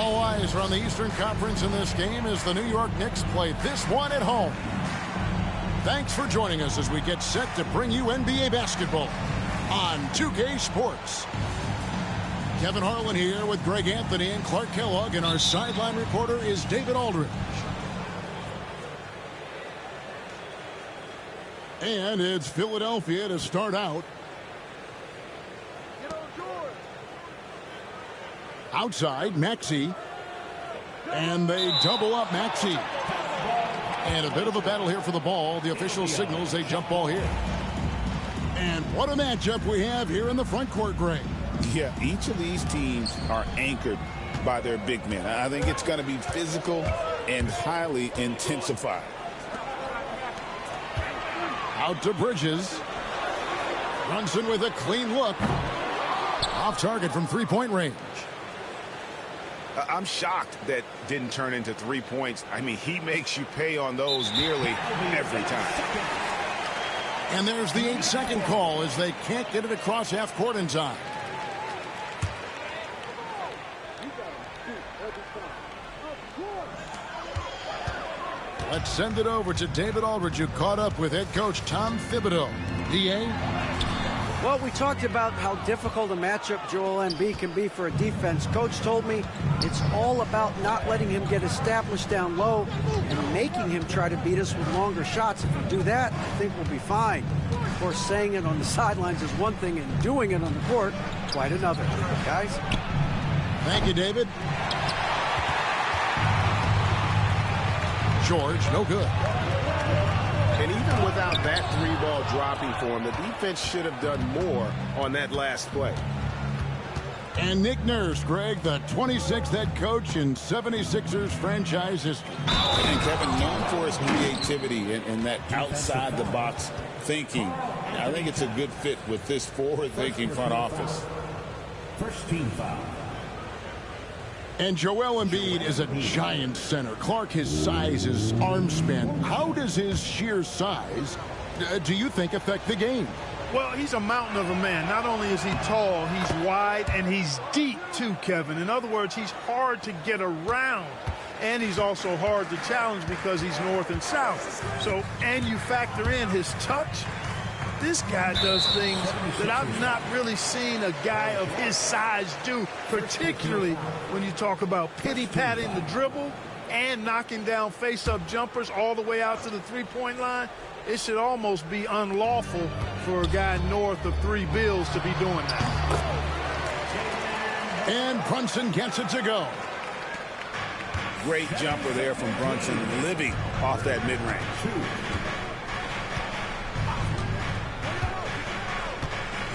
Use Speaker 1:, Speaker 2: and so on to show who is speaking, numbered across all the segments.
Speaker 1: All eyes are on the Eastern Conference in this game as the New York Knicks play this one at home. Thanks for joining us as we get set to bring you NBA basketball on 2K Sports. Kevin Harlan here with Greg Anthony and Clark Kellogg, and our sideline reporter is David Aldridge. And it's Philadelphia to start out. Outside, Maxey. And they double up Maxey. And a bit of a battle here for the ball. The official signals a jump ball here. And what a matchup we have here in the front court, Greg.
Speaker 2: Yeah, each of these teams are anchored by their big men. I think it's going to be physical and highly intensified.
Speaker 1: Out to Bridges. Brunsun with a clean look. Off target from three-point range.
Speaker 3: I'm shocked that didn't turn into 3 points. I mean, he makes you pay on those nearly every time.
Speaker 1: And there's the 8-second call as they can't get it across half court in time. Let's send it over to David Aldridge, who caught up with head coach Tom Thibodeau. DA?
Speaker 4: Well, we talked about how difficult a matchup Joel Embiid can be for a defense. Coach told me it's all about not letting him get established down low and making him try to beat us with longer shots. If we do that, I think we'll be fine. Of course, saying it on the sidelines is one thing, and doing it on the court, quite another. Guys?
Speaker 1: Thank you, David. George, no good.
Speaker 3: And even without that three-ball dropping for him, the defense should have done more on that last play.
Speaker 1: And Nick Nurse, Greg, the 26th head coach in 76ers franchise history.
Speaker 2: And Kevin, known for his creativity and that outside-the-box thinking. I think it's a good fit with this forward-thinking front office.
Speaker 5: First team foul.
Speaker 1: And Joel Embiid is a giant center. Clark, his size, his arm span. How does his sheer size, do you think, affect the game?
Speaker 6: Well, he's a mountain of a man. Not only is he tall, he's wide, and he's deep, too, Kevin. In other words, he's hard to get around. And he's also hard to challenge because he's north and south. So, and you factor in his touch. This guy does things that I've not really seen a guy of his size do, particularly when you talk about pity-patting the dribble and knocking down face-up jumpers all the way out to the three-point line. It should almost be unlawful for a guy north of 3 bills to be doing that.
Speaker 1: And Brunsun gets it to go.
Speaker 2: Great jumper there from Brunsun, living off that mid-range.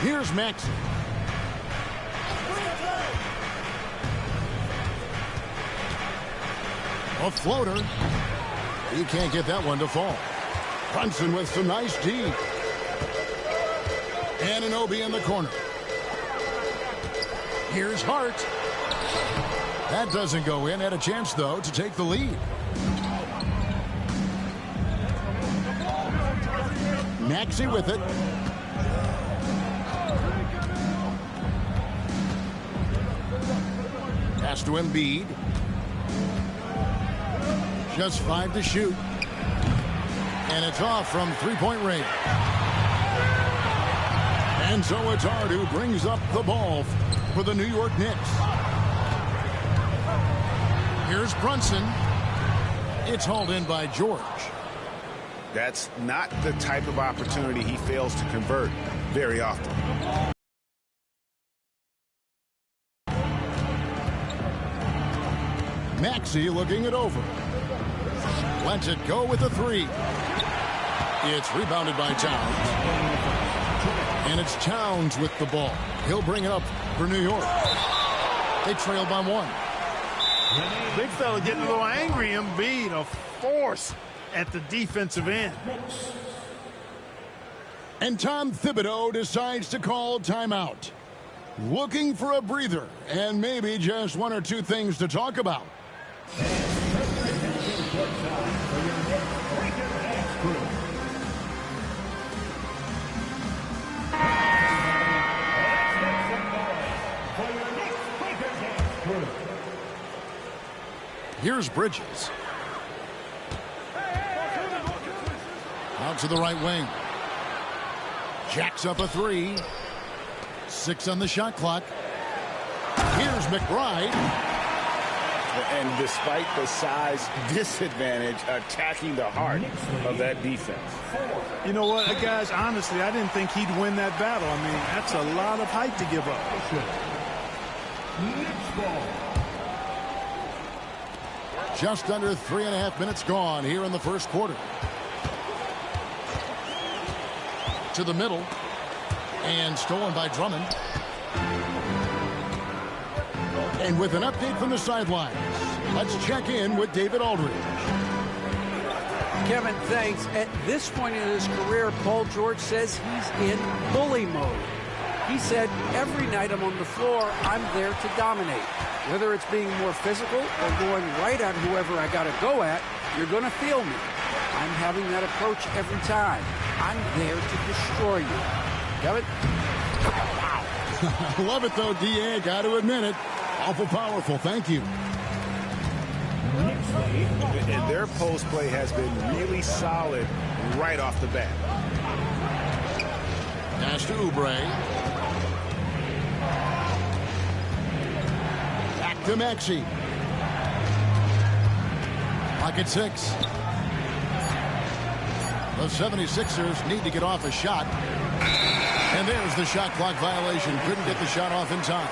Speaker 1: Here's Maxey. A floater. He can't get that one to fall. Brunsun with some nice D. Anunoby in the corner. Here's Hart. That doesn't go in. Had a chance, though, to take the lead. Maxey with it. Pass to Embiid. Just 5 to shoot. And it's off from three-point range. And so it's Hart who brings up the ball for the New York Knicks. Here's Brunsun. It's hauled in by George.
Speaker 3: That's not the type of opportunity he fails to convert very often.
Speaker 1: Maxey looking it over. Lets it go with a 3. It's rebounded by Towns. And it's Towns with the ball. He'll bring it up for New York. They trail by 1.
Speaker 6: Big fella getting a little angry. Embiid, a force at the defensive end.
Speaker 1: And Tom Thibodeau decides to call timeout. Looking for a breather and maybe just 1 or 2 things to talk about. Here's Bridges. Out to the right wing. Jacks up a three. 6 on the shot clock. Here's McBride.
Speaker 2: And despite the size disadvantage, attacking the heart of that defense.
Speaker 6: You know what, guys, honestly, I didn't think he'd win that battle. I mean, that's a lot of height to give up.
Speaker 1: Just under 3.5 minutes gone here in the first quarter. To the middle. And stolen by Drummond. And with an update from the sidelines, let's check in with David Aldridge.
Speaker 4: Kevin, thanks. At this point in his career, Paul George says he's in bully mode. He said, every night I'm on the floor, I'm there to dominate. Whether it's being more physical or going right at whoever I got to go at, you're going to feel me. I'm having that approach every time. I'm there to destroy you. Kevin?
Speaker 1: Wow. I love it, though, D.A. Got to admit it. Awful powerful. Thank you.
Speaker 3: And their post play has been really solid right off the bat.
Speaker 1: Pass to Oubre. Back to Maxey. Pocket 6. The 76ers need to get off a shot. And there's the shot clock violation. Couldn't get the shot off in time.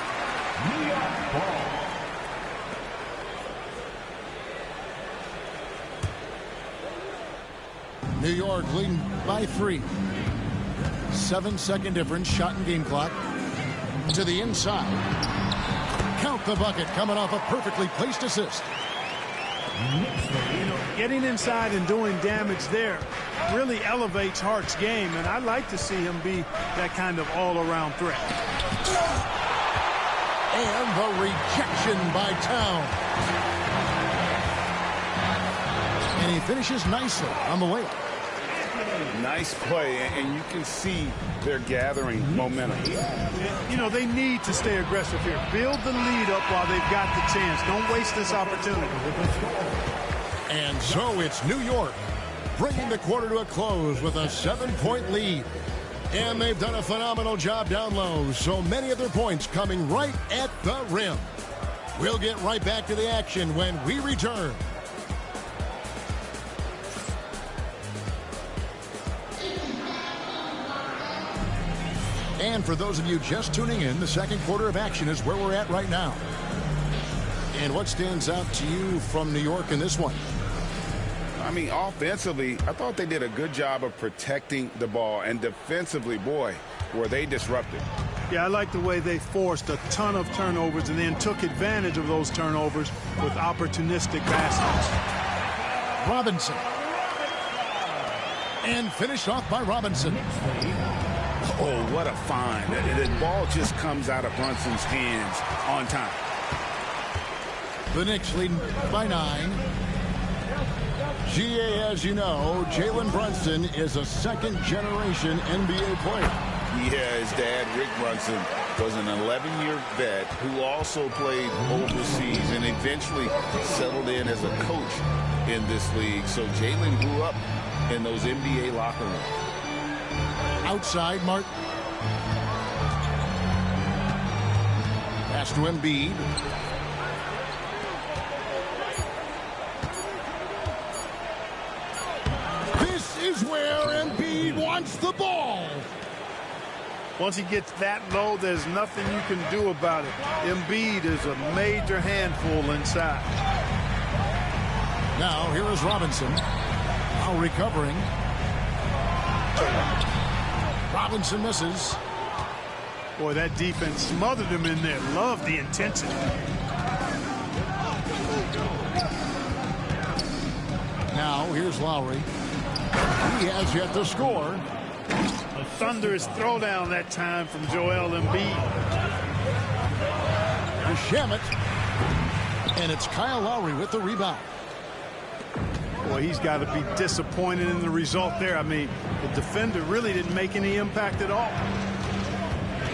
Speaker 1: New York leading by 3. 7-second difference. Shot and game clock. To the inside. Count the bucket. Coming off a perfectly placed assist.
Speaker 6: You know, getting inside and doing damage there really elevates Hart's game, and I'd like to see him be that kind of all-around threat.
Speaker 1: And the rejection by Town. And he finishes nicely on the layup.
Speaker 2: Nice play, and you can see they're gathering momentum.
Speaker 6: You know, they need to stay aggressive here. Build the lead up while they've got the chance. Don't waste this opportunity.
Speaker 1: And so it's New York bringing the quarter to a close with a 7-point lead. And they've done a phenomenal job down low. So many of their points coming right at the rim. We'll get right back to the action when we return. And for those of you just tuning in, the second quarter of action is where we're at right now. And what stands out to you from New York in this one?
Speaker 2: I mean, offensively, I thought they did a good job of protecting the ball. And defensively, boy, were they disruptive.
Speaker 6: Yeah, I like the way they forced a ton of turnovers and then took advantage of those turnovers with opportunistic baskets.
Speaker 1: Robinson. And finished off by Robinson.
Speaker 2: Oh, what a find. The ball just comes out of Brunson's hands on time.
Speaker 1: The Knicks leading by 9. GA, as you know, Jalen Brunson is a second-generation NBA player.
Speaker 2: Yeah, his dad, Rick Brunson, was an 11-year vet who also played overseas and eventually settled in as a coach in this league. So Jalen grew up in those NBA locker rooms.
Speaker 1: Outside, Martin. Pass to Embiid. This is where Embiid wants the ball.
Speaker 6: Once he gets that low, there's nothing you can do about it. Embiid is a major handful inside.
Speaker 1: Now, here is Robinson. Now recovering. Robinson misses.
Speaker 6: Boy, that defense smothered him in there. Love the intensity.
Speaker 1: Now, here's Lowry. He has yet to score.
Speaker 6: A thunderous throwdown that time from Joel Embiid.
Speaker 1: To Shamet. And it's Kyle Lowry with the rebound.
Speaker 6: Boy, he's got to be disappointed in the result there. I mean, the defender really didn't make any impact at all.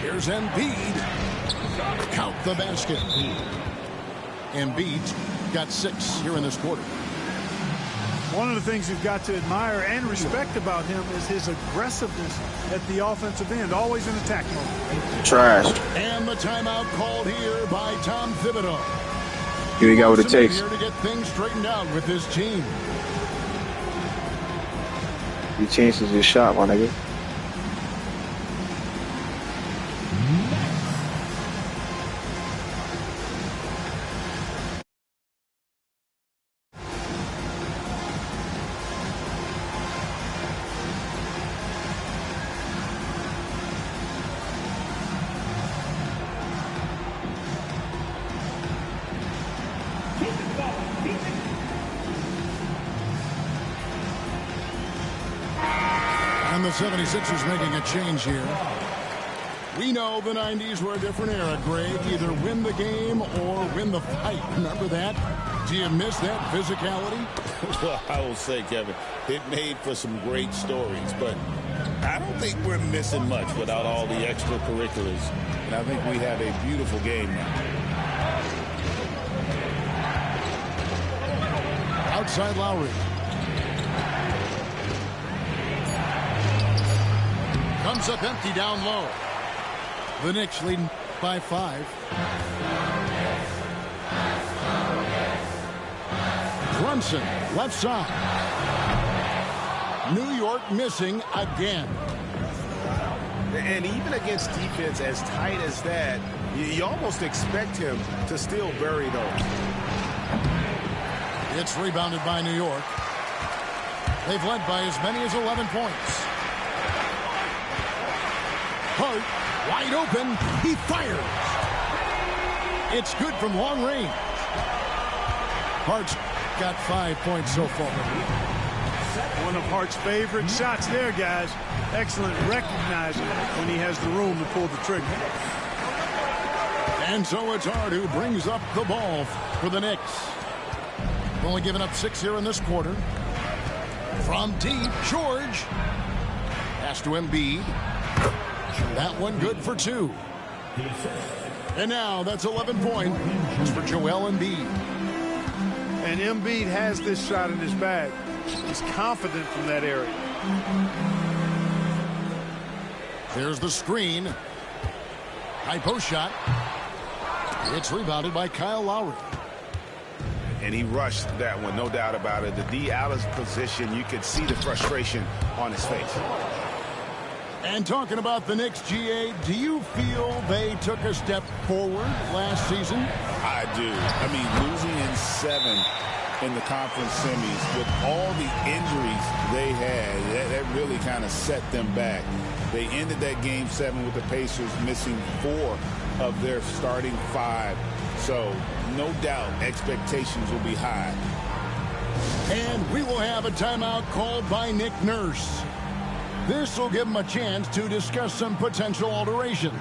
Speaker 1: Here's Embiid. Count the basket. Embiid got 6 here in this quarter.
Speaker 6: One of the things you've got to admire and respect about him is his aggressiveness at the offensive end, always in attack mode.
Speaker 7: Trash.
Speaker 1: And the timeout called here by Tom Thibodeau.
Speaker 7: You got what it takes.
Speaker 1: Here to get things straightened out with his team.
Speaker 7: He chances his shot, my nigga.
Speaker 1: And the 76ers making a change here. We know the 90s were a different era, Greg. Either win the game or win the fight. Remember that? Do you miss that physicality?
Speaker 2: Well, I will say, Kevin, it made for some great stories, but I don't think we're missing much without all the extracurriculars. And I think we have a beautiful game now.
Speaker 1: Outside Lowry. Comes up empty down low. The Knicks leading by 5. Brunsun, left side. New York missing again.
Speaker 3: And even against defense as tight as that, you almost expect him to still bury those.
Speaker 1: It's rebounded by New York. They've led by as many as 11 points. Hart, wide open. He fires. It's good from long range. Hart's got 5 points so far.
Speaker 6: One of Hart's favorite shots there, guys. Excellent recognizing when he has the room to pull the trigger.
Speaker 1: And so it's Hart who brings up the ball for the Knicks. Only giving up 6 here in this quarter. From deep, George. Pass to Embiid. That one good for 2. And now that's 11 points for Joel Embiid.
Speaker 6: And Embiid has this shot in his bag. He's confident from that area.
Speaker 1: There's the screen. High post shot. It's rebounded by Kyle Lowry.
Speaker 3: And he rushed that one, no doubt about it. The D out of position, you could see the frustration on his face.
Speaker 1: And talking about the Knicks, GA, do you feel they took a step forward last season?
Speaker 2: I do. I mean, losing in 7 in the conference semis with all the injuries they had, that really kind of set them back. They ended that game 7 with the Pacers missing 4 of their starting 5. So, no doubt, expectations will be high.
Speaker 1: And we will have a timeout called by Nick Nurse. This will give him a chance to discuss some potential alterations.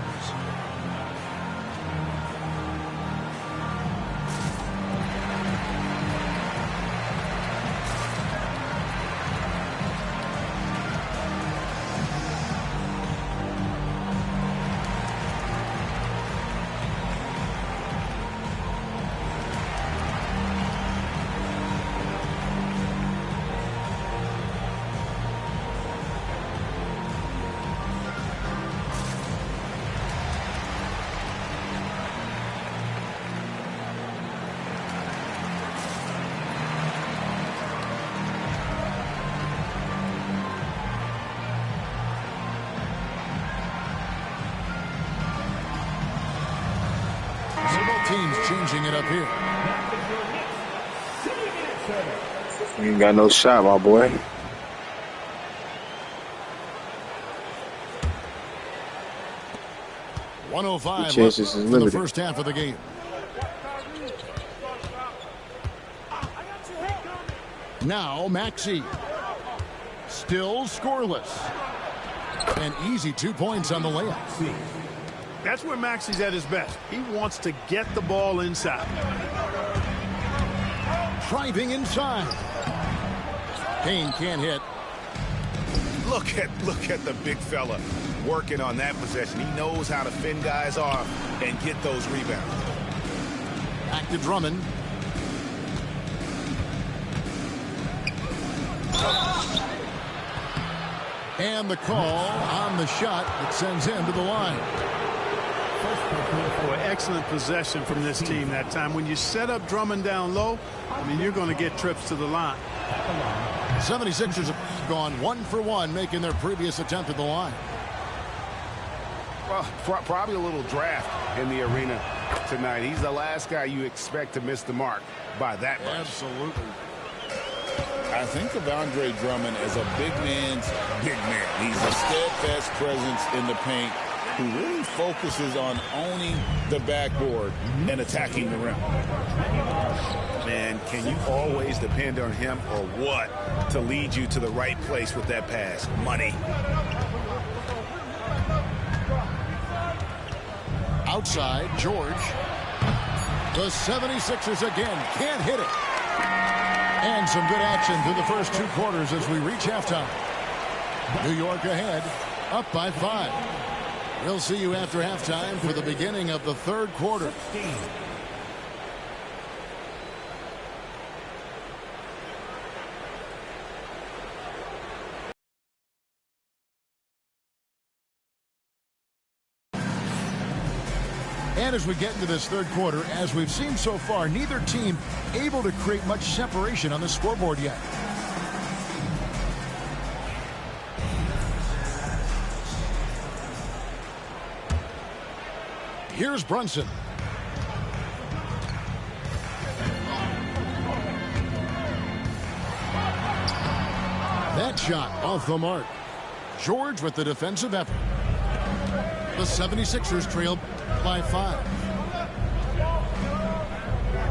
Speaker 1: Teams changing it up here.
Speaker 7: You ain't got no shot, my boy.
Speaker 1: .105
Speaker 7: chances
Speaker 1: left
Speaker 7: is
Speaker 1: in the
Speaker 7: limited.
Speaker 1: first half of the game. Now Maxey. Still scoreless. An easy 2 points on the layup.
Speaker 6: That's where Maxey's at his best. He wants to get the ball inside.
Speaker 1: Driving inside. Kane can't hit.
Speaker 3: Look at the big fella working on that possession. He knows how to fend guys off and get those rebounds.
Speaker 1: Back to Drummond. And the call on the shot that sends him to the line.
Speaker 6: Boy, excellent possession from this team that time. When you set up Drummond down low, I mean, you're going to get trips to the line.
Speaker 1: 76ers have gone 1 for 1, making their previous attempt at the line.
Speaker 3: Well, probably a little draft in the arena tonight. He's the last guy you expect to miss the mark by that much.
Speaker 1: Absolutely.
Speaker 2: I think of Andre Drummond as a big man's big man. He's a steadfast presence in the paint who really focuses on owning the backboard and attacking the rim.
Speaker 3: Man, can you always depend on him or what to lead you to the right place with that pass? Money.
Speaker 1: Outside, George. The 76ers again can't hit it. And some good action through the first 2 quarters as we reach halftime. New York ahead, up by 5. We'll see you after halftime for the beginning of the 3rd quarter. And as we get into this 3rd quarter, as we've seen so far, neither team able to create much separation on the scoreboard yet. Here's Brunsun. That shot off the mark. George with the defensive effort. The 76ers trail by 5.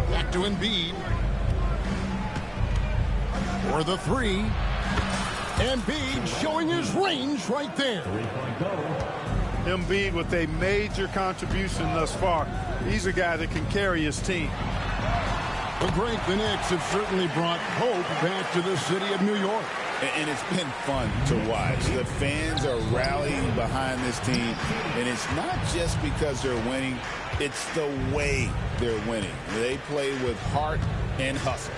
Speaker 1: Back to Embiid. For the 3. Embiid showing his range right there.
Speaker 6: Embiid with a major contribution thus far. He's a guy that can carry his team.
Speaker 1: Well, Greg, the Knicks have certainly brought hope back to the city of New York.
Speaker 2: And it's been fun to watch. The fans are rallying behind this team, and it's not just because they're winning, it's the way they're winning. They play with heart and hustle.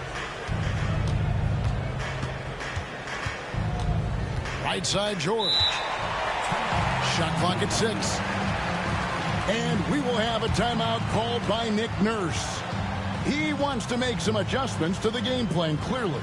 Speaker 1: Right side, George. Shot clock at 6. And we will have a timeout called by Nick Nurse. He wants to make some adjustments to the game plan, clearly.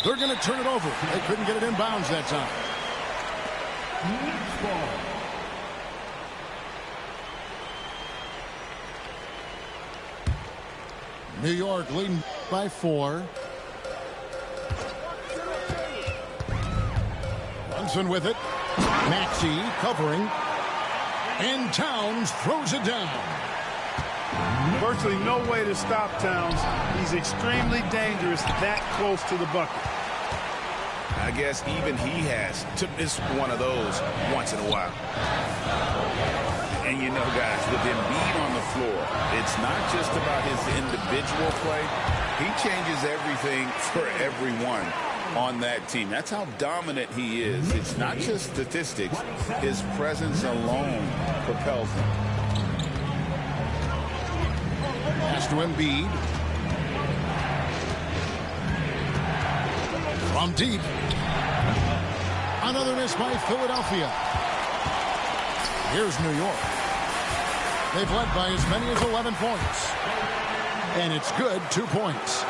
Speaker 1: They're going to turn it over. They couldn't get it in bounds that time. New York leading by 4. Brunsun with it. Maxey covering. And Towns throws it down.
Speaker 6: Virtually no way to stop Towns. He's extremely dangerous that close to the bucket.
Speaker 2: I guess even he has to miss one of those once in a while. And you know, guys, with Embiid on the floor, it's not just about his individual play. He changes everything for everyone on that team. That's how dominant he is. It's not just statistics. His presence alone propels him.
Speaker 1: Pass to Embiid. From deep. Another miss by Philadelphia. Here's New York. They've led by as many as 11 points. And it's good, 2 points.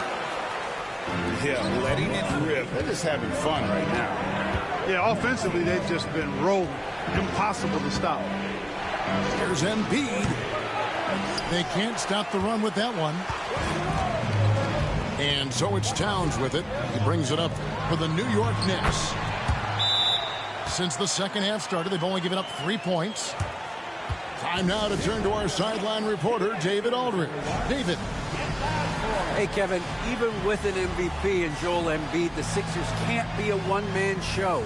Speaker 2: Yeah, letting it rip. They're just having fun right now.
Speaker 6: Yeah, offensively, they've just been rolling. Impossible to stop.
Speaker 1: Here's Embiid. They can't stop the run with that one. And so it's Towns with it. He brings it up for the New York Knicks. Since the second half started, they've only given up 3 points. Time now to turn to our sideline reporter, David Aldridge. David.
Speaker 4: Hey, Kevin, even with an MVP and Joel Embiid, the Sixers can't be a one-man show.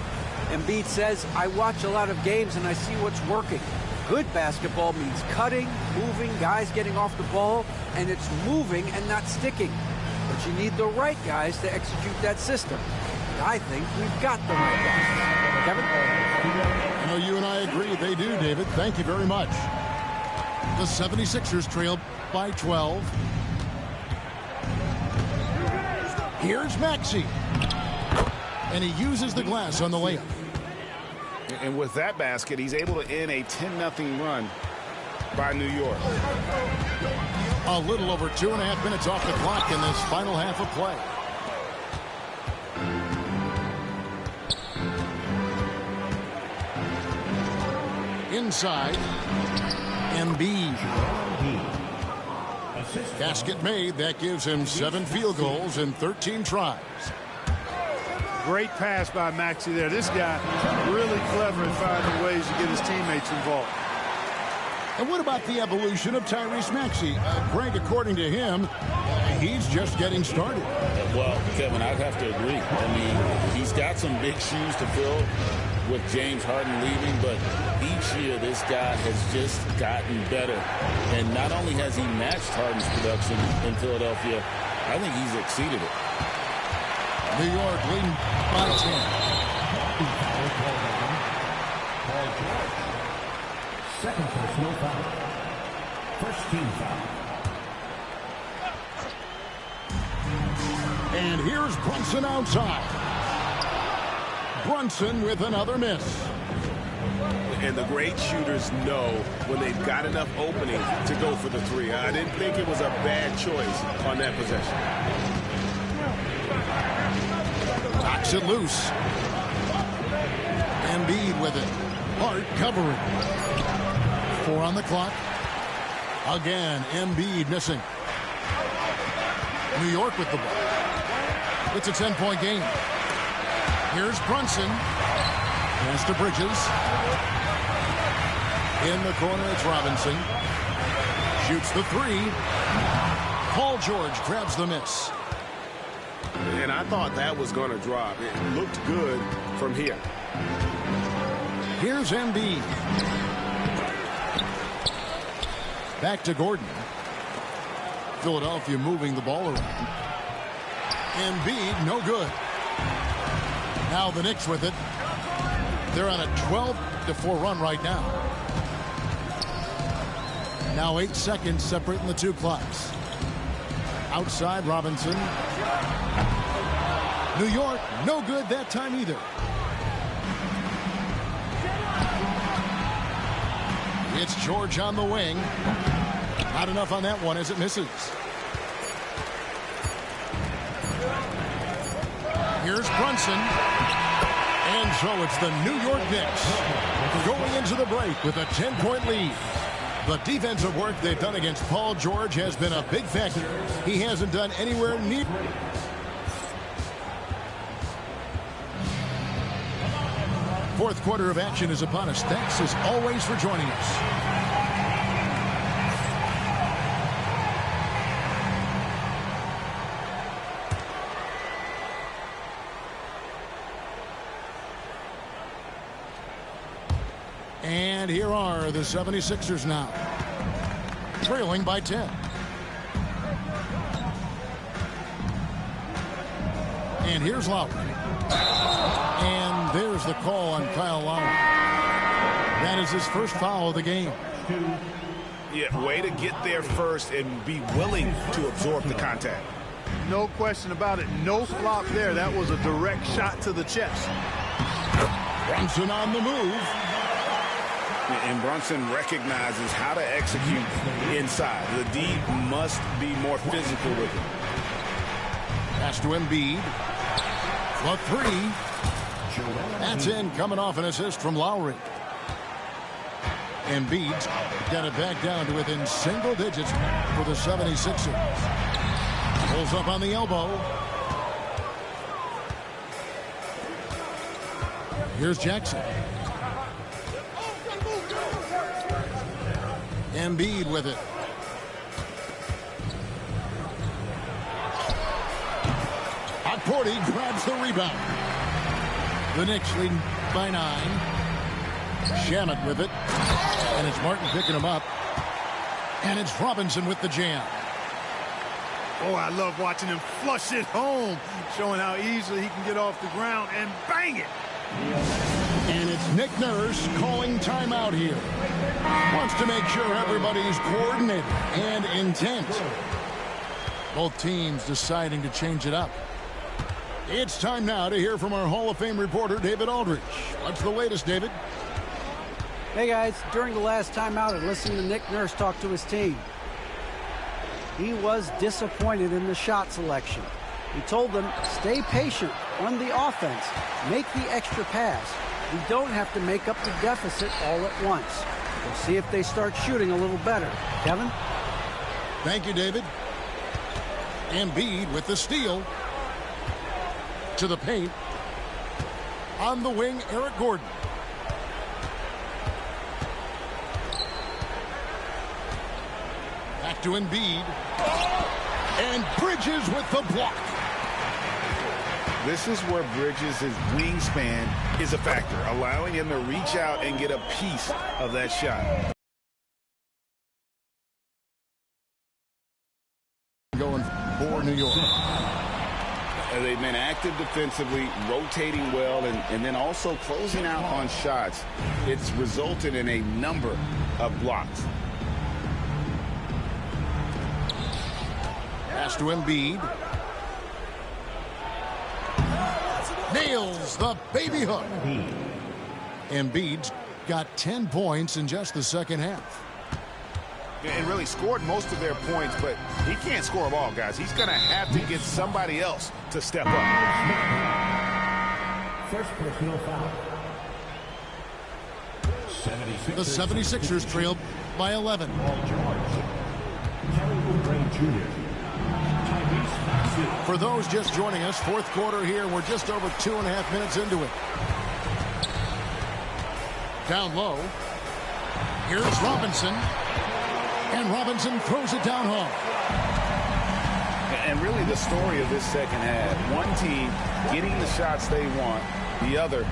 Speaker 4: Embiid says, I watch a lot of games and I see what's working. Good basketball means cutting, moving, guys getting off the ball, and it's moving and not sticking. But you need the right guys to execute that system. I think we've got the right guys. Kevin?
Speaker 1: I know you and I agree. They do, David. Thank you very much. The 76ers trail by 12. Here's Maxey. And he uses the glass on the layup.
Speaker 3: And with that basket, he's able to end a 10-0 run by New York.
Speaker 1: A little over 2.5 minutes off the clock in this final half of play. Inside, Embiid. Basket made. That gives him 7 field goals in 13 tries.
Speaker 6: Great pass by Maxey there. This guy really clever at finding ways to get his teammates involved.
Speaker 1: And what about the evolution of Tyrese Maxey? Greg, according to him, he's just getting started.
Speaker 2: Well, Kevin, I'd have to agree. I mean, he's got some big shoes to fill with James Harden leaving, but each year this guy has just gotten better. And not only has he matched Harden's production in Philadelphia, I think he's exceeded it.
Speaker 1: New York leading by 10.
Speaker 5: Second personal foul. First team foul.
Speaker 1: And here's Brunsun outside. Brunsun with another miss.
Speaker 3: And the great shooters know when they've got enough opening to go for the three. I didn't think it was a bad choice on that possession.
Speaker 1: Knocks it loose. Embiid with it. Hart covering. 4 on the clock. Again, Embiid missing. New York with the ball. It's a 10-point game. Here's Brunsun. Pass to Bridges. In the corner, it's Robinson. Shoots the 3. Paul George grabs the miss.
Speaker 3: And I thought that was going to drop. It looked good from here.
Speaker 1: Here's Embiid. Back to Gordon. Philadelphia moving the ball around. Embiid, no good. Now the Knicks with it. They're on a 12-4 run right now. Now 8 seconds separating the 2 clocks. Outside, Robinson. New York, no good that time either. It's George on the wing. Not enough on that one as it misses. Here's Brunsun. And so it's the New York Knicks going into the break with a 10-point lead. The defensive work they've done against Paul George has been a big factor. He hasn't done anywhere near. Fourth quarter of action is upon us. Thanks as always for joining us. And here are the 76ers now, trailing by 10. And here's Lowry. And there's the call on Kyle Lowry. That is his first foul of the game.
Speaker 3: Yeah, way to get there first and be willing to absorb the contact.
Speaker 6: No question about it. No flop there. That was a direct shot to the chest.
Speaker 1: Brunsun on the move.
Speaker 3: And Brunsun recognizes how to execute inside. The D must be more physical with it.
Speaker 1: Pass to Embiid. The three. That's in, coming off an assist from Lowry. Embiid's got it back down to within single digits for the 76ers. Pulls up on the elbow. Here's Jackson. Embiid with it. Porty grabs the rebound. The Knicks leading by 9. Shamet with it. And it's Martin picking him up. And it's Robinson with the jam.
Speaker 6: Oh, I love watching him flush it home, showing how easily he can get off the ground and bang it.
Speaker 1: And it's Nick Nurse calling timeout here. Wants to make sure everybody's coordinated and intent. Both teams deciding to change it up. It's time now to hear from our Hall of Fame reporter, David Aldridge. What's the latest, David?
Speaker 4: Hey, guys. During the last timeout, I listened to Nick Nurse talk to his team. He was disappointed in the shot selection. He told them, stay patient, run the offense, make the extra pass. We don't have to make up the deficit all at once. We'll see if they start shooting a little better. Kevin?
Speaker 1: Thank you, David. Embiid with the steal. To the paint. On the wing, Eric Gordon. Back to Embiid. And Bridges with the block.
Speaker 3: This is where Bridges' wingspan is a factor, allowing him to reach out and get a piece of that shot.
Speaker 1: Going for New York.
Speaker 2: They've been active defensively, rotating well, and then also closing out on shots. It's resulted in a number of blocks.
Speaker 1: Pass to Embiid. Nails the baby hook. Embiid's got 10 points in just the second half.
Speaker 3: And really scored most of their points, but he can't score them all, guys. He's going to have to get somebody else to step up.
Speaker 5: First personal foul.
Speaker 1: The 76ers trailed by 11. For those just joining us, fourth quarter here. We're just over 2.5 minutes into it. Down low. Here's Robinson. And Robinson throws it down home.
Speaker 2: And really the story of this second half, one team getting the shots they want, the other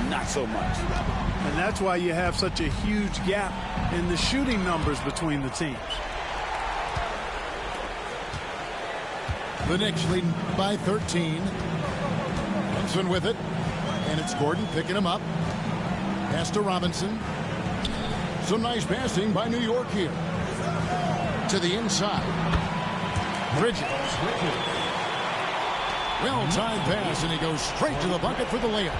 Speaker 2: not so much.
Speaker 6: And that's why you have such a huge gap in the shooting numbers between the teams.
Speaker 1: The Knicks leading by 13. Brunsun with it. And it's Gordon picking him up. Pass to Robinson. Some nice passing by New York here. To the inside. Bridges. Well-timed pass, and he goes straight to the bucket for the layup.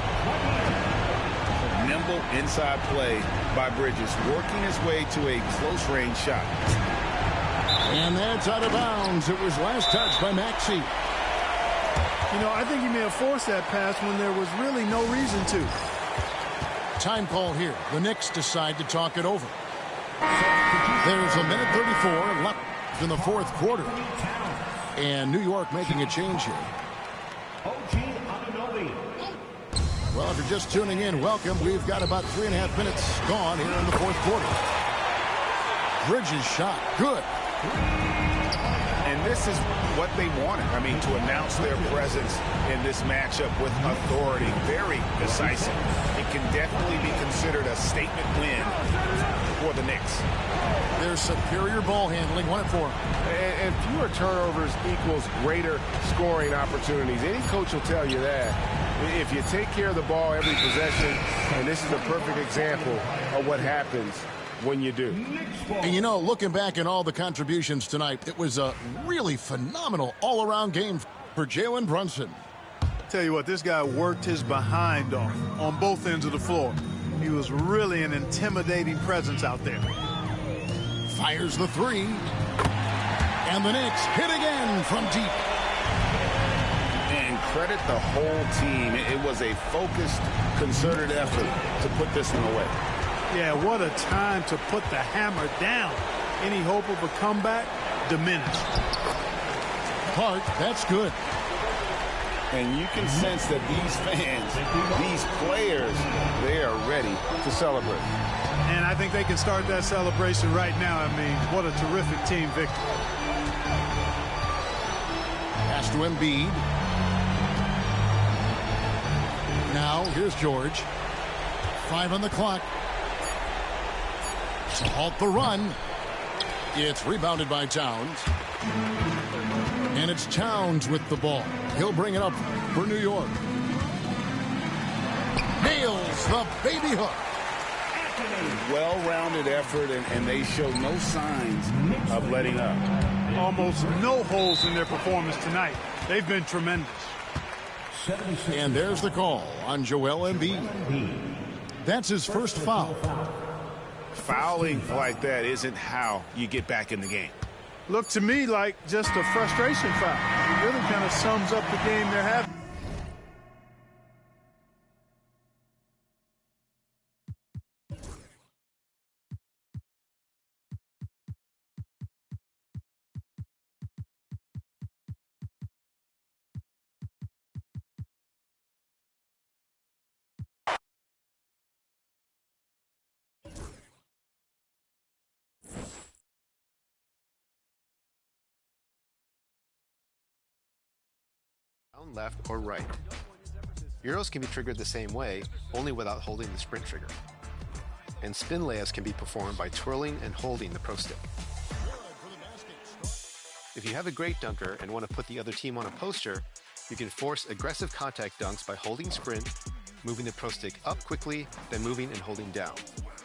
Speaker 2: Nimble inside play by Bridges, working his way to a close-range shot.
Speaker 1: And that's out of bounds. It was last touched by Maxey.
Speaker 6: You know, I think he may have forced that pass when there was really no reason to.
Speaker 1: Time call here. The Knicks decide to talk it over. There's a minute 34 left in the fourth quarter. And New York making a change here. Well, if you're just tuning in, welcome. We've got about 3.5 minutes gone here in the fourth quarter. Bridges shot. Good.
Speaker 3: And this is what they wanted. I mean, to announce their presence in this matchup with authority, very decisive. It can definitely be considered a statement win for the Knicks.
Speaker 1: Their superior ball handling won it for them.
Speaker 8: And fewer turnovers equals greater scoring opportunities. Any coach will tell you that. If you take care of the ball every possession, and this is a perfect example of what happens when you do.
Speaker 1: And you know, looking back at all the contributions tonight, it was a really phenomenal all-around game for Jalen Brunsun.
Speaker 6: Tell you what, this guy worked his behind off on both ends of the floor. He was really an intimidating presence out there.
Speaker 1: Fires the three. And the Knicks hit again from deep.
Speaker 2: And credit the whole team. It was a focused, concerted effort to put this one away.
Speaker 6: Yeah, what a time to put the hammer down. Any hope of a comeback diminished.
Speaker 1: Clark, that's good.
Speaker 2: And you can sense that these fans, these players, they are ready to celebrate.
Speaker 6: And I think they can start that celebration right now. I mean, what a terrific team victory.
Speaker 1: Pass to Embiid. Now, here's George. 5 on the clock. To halt the run. It's rebounded by Towns. And it's Towns with the ball. He'll bring it up for New York. Nails the baby hook.
Speaker 2: Well-rounded effort, and they show no signs of letting up.
Speaker 6: Almost no holes in their performance tonight. They've been tremendous.
Speaker 1: And there's the call on Joel Embiid. That's his first foul.
Speaker 3: Fouling like that isn't how you get back in the game.
Speaker 6: Looked to me like just a frustration foul. It really kind of sums up the game they're having.
Speaker 9: Down, left, or right. Euros can be triggered the same way, only without holding the sprint trigger. And spin layups can be performed by twirling and holding the pro stick. If you have a great dunker and want to put the other team on a poster, you can force aggressive contact dunks by holding sprint, moving the pro stick up quickly, then moving and holding down.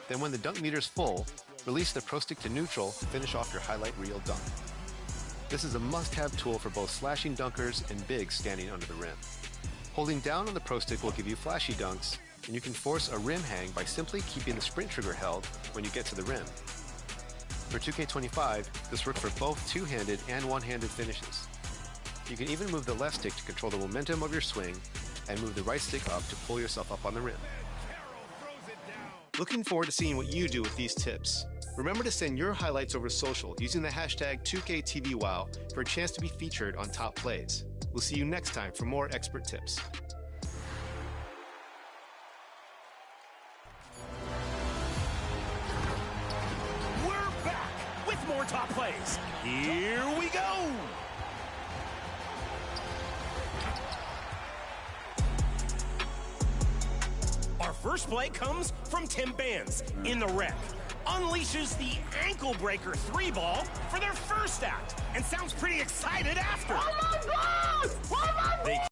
Speaker 9: Then when the dunk meter's full, release the pro stick to neutral to finish off your highlight reel dunk. This is a must-have tool for both slashing dunkers and bigs standing under the rim. Holding down on the pro stick will give you flashy dunks, and you can force a rim hang by simply keeping the sprint trigger held when you get to the rim. For 2K25, this works for both two-handed and one-handed finishes. You can even move the left stick to control the momentum of your swing, and move the right stick up to pull yourself up on the rim. Looking forward to seeing what you do with these tips. Remember to send your highlights over social using the hashtag 2KTVWow for a chance to be featured on Top Plays. We'll see you next time for more expert tips.
Speaker 10: We're back with more Top Plays. Here we go. Our first play comes from Tim Bands in the rec. Unleashes the ankle breaker 3-ball for their first act and sounds pretty excited after. Oh my God! Oh my God!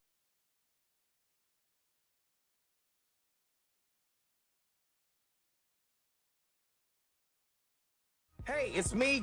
Speaker 10: Hey, it's me.